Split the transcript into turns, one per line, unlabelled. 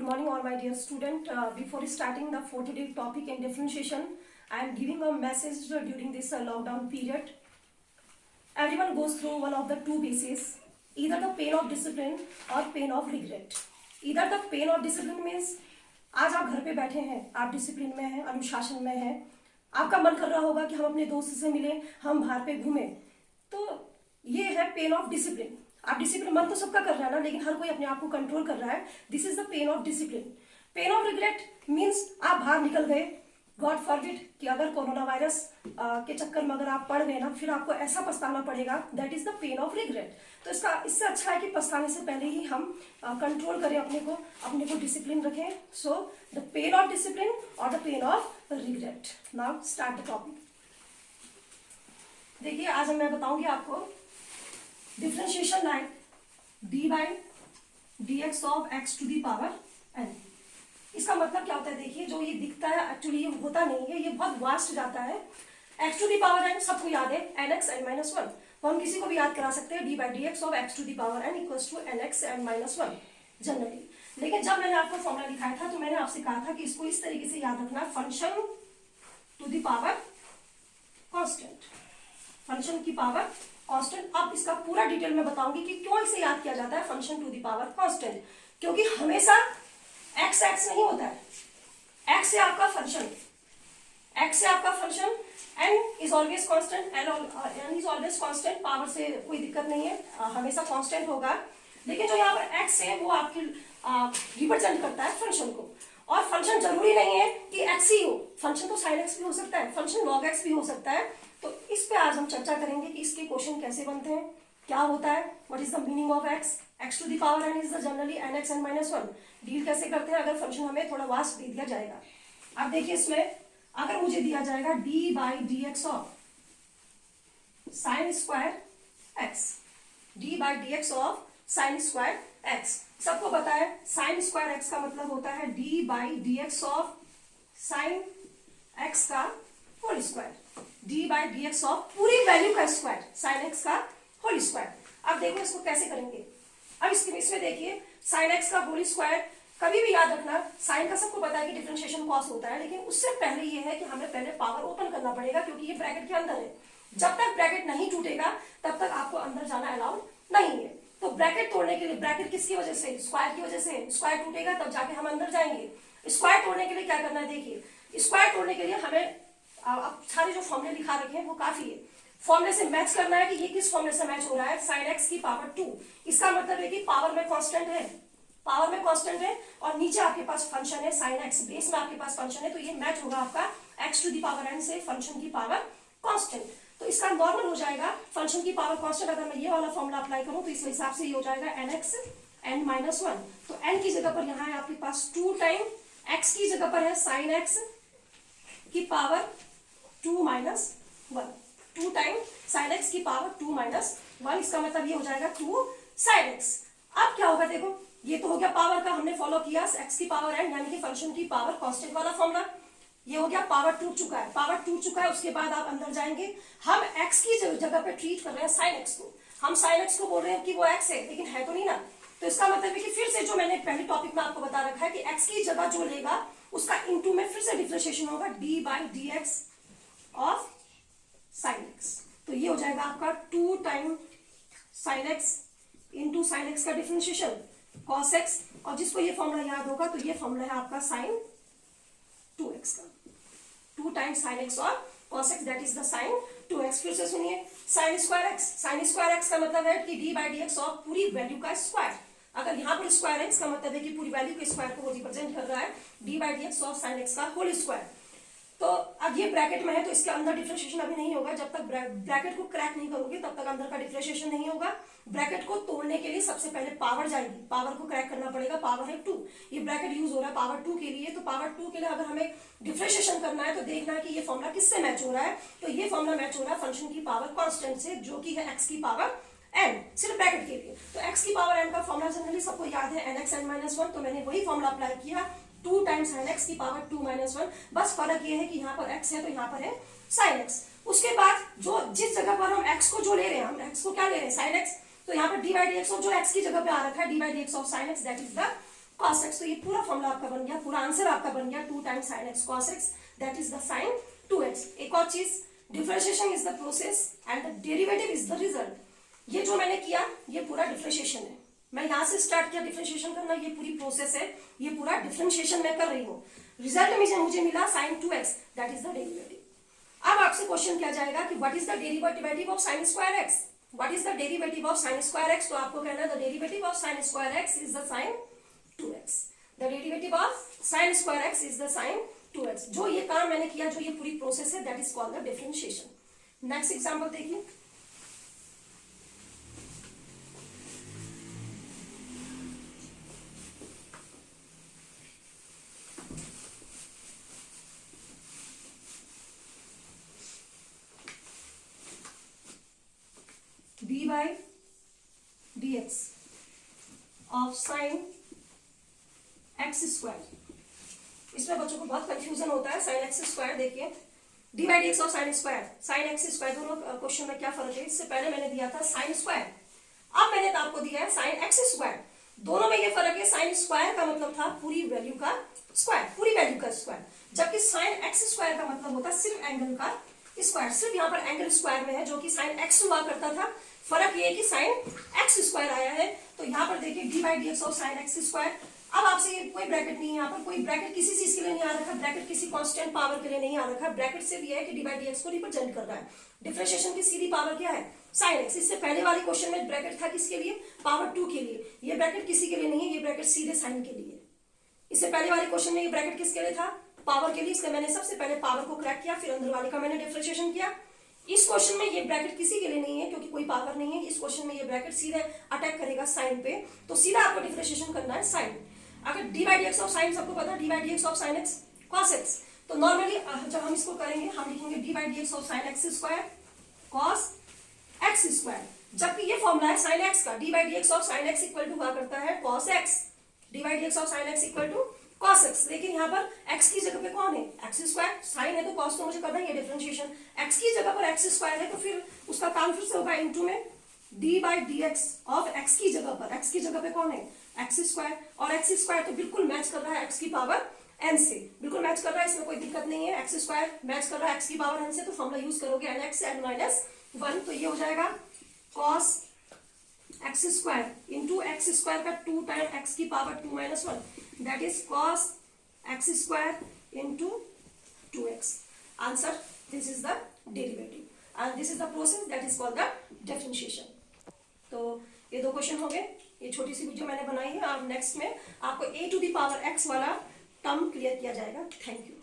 morning all my dear student. Before starting the for today topic in differentiation, I am giving a message during this lockdown period. Everyone goes through one of the two phases, either the pain of discipline or pain of regret. Either the pain of discipline means आज आप घर पे बैठे हैं, आप discipline में हैं, अनुशासन में हैं, आपका मन कर रहा होगा कि हम अपने दोस्त से मिलें, हम बाहर पे घूमें, तो ये है पेन ऑफ डिसिप्लिन. आप डिसिप्लिन मन तो सबका कर रहा है ना, लेकिन हर कोई अपने आप को कंट्रोल कर रहा है. This is the pain of discipline. Pen of regret means आप बाहर निकल गए, गॉड फॉरबिड कि अगर कोरोना वायरस के चक्कर में अगर आप पड़ गए ना, फिर आपको ऐसा पछताना पड़ेगा. That is the pain of regret. तो इससे अच्छा है कि पछताने से पहले ही हम कंट्रोल करें अपने को डिसिप्लिन रखें. So the pain of discipline और the pain of regret. Now start the topic. देखिए, आज मैं बताऊंगी आपको differentiation like D by D x of x to the power N. इसका मतलब क्या होता है? देखिए, जो ये दिखता है एक्चुअली ये होता नहीं है, ये बहुत वास्ट जाता है. X to the power n सबको याद है, n x n minus one. तो हम किसी को भी याद करा सकते हैं d by D x of x to the power n equals to n x n minus one generally. लेकिन जब मैंने आपको फॉर्मूला लिखाया था तो मैंने आपसे कहा था कि इसको इस तरीके से याद रखना, function to the power constant. Function की पावर कांस्टेंट. अब इसका पूरा डिटेल में बताऊंगी कि क्यों इसे याद किया जाता है function to the power constant. क्योंकि हमेशा एक्स एक्स नहीं होता है. एक्स से आपका function n is always constant, n is always constant. Power से कोई दिक्कत नहीं है, हमेशा कांस्टेंट होगा. लेकिन जो यहाँ पर एक्स है वो आपकी रिप्रेजेंट करता है फंक्शन को. और फंक्शन जरूरी नहीं है कि एक्स ही हो, फंक्शन तो साइन एक्स भी हो सकता है, फंक्शन लॉग एक्स भी हो सकता है. तो इस पे आज हम चर्चा करेंगे कि इसके क्वेश्चन कैसे बनते हैं, क्या होता है, what is the meaning of x. X to the power n is the generally n x n minus one. Deal कैसे करते हैं अगर फंक्शन हमें थोड़ा वास्ट दे दिया जाएगा. अब देखिए, इसमें अगर मुझे दिया जाएगा D by D x of sine square x, D by D x of sine square x. सबको पता है साइन स्क्वायर एक्स का मतलब होता है D by D x of sine X का whole square. D by D x of पूरी value का स्क्वायर, साइन एक्स का होल स्क्वायर. अब देखो इसको कैसे करेंगे. अब इसमें देखिए, साइन एक्स का होल स्क्वायर. कभी भी याद रखना, साइन का सबको पता है कि डिफरेंशिएशन कॉस होता है, लेकिन उससे पहले ये है कि हमें पहले पावर ओपन करना पड़ेगा, क्योंकि ये ब्रैकेट के अंदर है. जब तक ब्रैकेट नहीं टूटेगा तब तक आपको अंदर जाना अलाउड नहीं है. तो ब्रैकेट तोड़ने के लिए, ब्रैकेट किसकी वजह से? स्क्वायर की वजह से. स्क्वायर टूटेगा तब जाके हम अंदर जाएंगे. स्क्वायर तोड़ने के लिए क्या करना है? देखिए, स्क्वायर तोड़ने के लिए हमें अब सारे जो फॉर्मूले लिखा रखे हैं वो काफी है. फॉर्मूले से मैच करना है कि ये किस फॉर्मूले से मैच हो रहा है. साइन एक्स की पावर 2. इसका मतलब है कि पावर में कांस्टेंट है, और नीचे आपके पास फंक्शन है साइन एक्स, बेस में आपके पास फंक्शन है. तो ये मैच होगा आपका x to the power n से फंक्शन की पावर कांस्टेंट. तो इसका नॉर्मल हो जाएगा फंक्शन की पावर कांस्टेंट. अगर मैं ये वाला फॉर्मूला अप्लाई करूं तो इस हिसाब से ये हो जाएगा n x n minus one. तो एन की जगह पर यहाँ है आपके पास 2 टाइम, एक्स की जगह पर है साइन एक्स की power 2 minus one. 2 time sign x की पावर 2 माइनस वन. इसका मतलब ये हो जाएगा 2 साइन एक्स. अब क्या होगा? देखो, ये तो हो गया पावर का, हमने फॉलो किया एक्स की पावर एन यानी कि फंक्शन की पावर कांस्टेंट वाला फॉर्मूला. ये हो गया, पावर टूट चुका है. उसके बाद आप अंदर जाएंगे. हम एक्स की जगह पे ट्रीट कर रहे हैं साइन एक्स को. हम साइन एक्स को बोल रहे हैं कि वो एक्स है, लेकिन है तो नहीं ना. तो इसका मतलब है कि फिर से जो मैंने पहले टॉपिक में आपको बता रखा है कि एक्स की जगह जो लेगा उसका इनटू में फिर से डिफरेंशिएशन होगा D by D x of sine x. तो ये हो जाएगा आपका 2 time sine x into sine X का डिफरेंशिएशन कॉस एक्स. और जिसको ये फॉर्मूला याद होगा तो ये फॉर्मूला है आपका साइन 2x का. 2 टाइम्स साइन एक्स और cos x, that is the sine 2x. फिर से सुनिए, साइन स्क्वायर एक्स का मतलब है कि D by D x of पूरी वैल्यू का स्क्वायर. अगर यहाँ पर स्क्वायर है, इसका मतलब है कि पूरी वैल्यू के स्क्वायर को वो रिप्रेजेंट कर रहा है D by D x of sine X का होल स्क्वायर. तो अब ये ब्रैकेट में है तो इसके अंदर डिफरेंशिएशन अभी नहीं होगा. जब तक ब्रैकेट को क्रैक नहीं करोगे तब तक अंदर का डिफरेंशिएशन नहीं होगा. ब्रैकेट को तोड़ने के लिए सबसे पहले पावर जाएगी, पावर को क्रैक करना पड़ेगा. पावर है 2. ये ब्रैकेट यूज हो रहा है पावर 2 के लिए. तो पावर 2 के लिए अगर हमें डिफरेंशिएशन करना है तो देखना है कि ये फॉर्मूला किससे मैच हो रहा है. तो ये फॉर्मूला मैच हो रहा है फंक्शन की पावर कांस्टेंट से, जो कि है एक्स की पावर एन, सिर्फ ब्रैकेट के लिए. तो एक्स की पावर एन का फॉर्मूला जनरली सबको याद है n x n minus one. तो मैंने वही फॉर्मूला अप्लाई किया 2 टाइम्स साइन एक्स की पावर 2 माइनस वन. बस फर्क ये है कि यहाँ पर एक्स है तो यहाँ पर है साइन एक्स. उसके बाद जो जिस जगह पर हम एक्स को जो ले रहे हैं, हम एक्स को क्या ले रहे हैं? Sine x. तो यहाँ पर D by D x of जो एक्स की जगह पे आ रखा है D by D x of sine x, that is the cos x। तो ये पूरा फॉर्मूला आपका बन गया, पूरा आंसर आपका बन गया 2 times sin x cos x, that is the sin 2x। एक और चीज, differentiation is the process and the derivative is the result. ये जो मैंने किया ये पूरा डिफरेंशिएशन है, मैं यहां से स्टार्ट किया डिफरेंशिएशन करना, ये पूरी प्रोसेस है, ये पूरा डिफरेंशिएशन मैं कर रही हूँ। रिजल्ट में मुझे मिला sin 2x, that is the derivative. अब आपसे क्वेश्चन किया जाएगा कि what is the derivative of sin square x, what is the derivative of sin square x। तो आपको कहना है the derivative of sin square x is the sin 2x, the derivative of sin square x is the sin 2x। जो ये काम मैंने किया, जो ये पूरी प्रोसेस है, that is called the differentiation. Next example देखिए, dy dx of sin x square. इसमें बच्चों को बहुत कंफ्यूजन होता है, sin x स्क्वायर। देखिए dy dx of sin square, sin x square, दोनों क्वेश्चन में क्या फर्क है? इससे पहले मैंने दिया था sin स्क्वायर, अब मैंने आपको दिया है sin x स्क्वायर। दोनों में ये फर्क है, sin स्क्वायर का मतलब था पूरी वैल्यू का स्क्वायर, पूरी वैल्यू का स्क्वायर, जबकि sin x स्क्वायर का मतलब होता है सिर्फ एंगल का स्क्वायर। सिर्फ यहाँ पर एंगल स्क्वायर में है, जो कि sin x हुआ करता था। फर्क ये है कि sin x स्क्वायर आया है। तो यहाँ पर देखिए dy dx of sin x square. अब आपसे कोई ब्रैकेट नहीं है, यहाँ पर कोई ब्रैकेट किसी चीज के लिए नहीं आ रखा, ब्रैकेट किसी कांस्टेंट पावर के लिए नहीं आ रखा, ब्रैकेट सिर्फ ये है कि dy dx को रिप्रेजेंट कर रहा है। डिफरेंशिएशन की सीधी पावर क्या है? sin x। इससे पहले वाले क्वेश्चन में ब्रैकेट था किसके लिए? पावर 2 के लिए। ये ब्रैकेट किसी के लिए नहीं है, ये ब्रैकेट सीधे साइन के लिए। इससे पहले वाले क्वेश्चन में ये ब्रैकेट किसके लिए था? पावर के लिए। इसलिए मैंने सबसे पहले पावर को क्रैक किया, फिर अंदर वाले का मैंने डिफरेंशिएशन किया। इस क्वेश्चन में ये ब्रैकेट किसी के लिए नहीं है, क्योंकि कोई पावर नहीं है। इस क्वेश्चन में ये ब्रैकेट सीधे अटैक करेगा साइन पे, तो सीधा आपको डिफरेंशिएशन करना है साइन। अगर dy dx ऑफ साइन सबको पता है, dy dx of sine x cos x, तो नॉर्मली जब हम इसको करेंगे हम लिखेंगे dy dx of sine x square cos x square, जबकि ये फॉर्मूला है साइन x का। dy dx of sine x equal to हुआ करता है cos x, dy dx of sine x equal to cos x। लेकिन यहाँ पर x की जगह पे कौन है? x square. साइन है तो cos तो मुझे करना ही है डिफरेंशिएशन। x की जगह पर x स्क्वायर है, तो फिर उसका काम फिर से होगा इनटू में dy dx ऑफ x की जगह पर। x की जगह पे कौन है? x square. और x स्क्वायर तो बिल्कुल मैच कर रहा है x की पावर n से, बिल्कुल मैच कर रहा है, इसमें कोई दिक्कत नहीं है। x स्क्वायर मैच कर रहा है x की पावर n से, तो फॉर्मूला यूज करोगे nx n माइनस 1, तो ये हो जाएगा cos x square into x square का 2 टाइम x की power 2 minus 1, that is cos x square into 2x। Answer, this is the derivative and this is the process that is called the differentiation. तो ये दो question हो गए, ये छोटी सी video मैंने बनाई है। और नेक्स्ट में आपको a to the power x वाला टर्म क्लियर किया जाएगा। Thank you.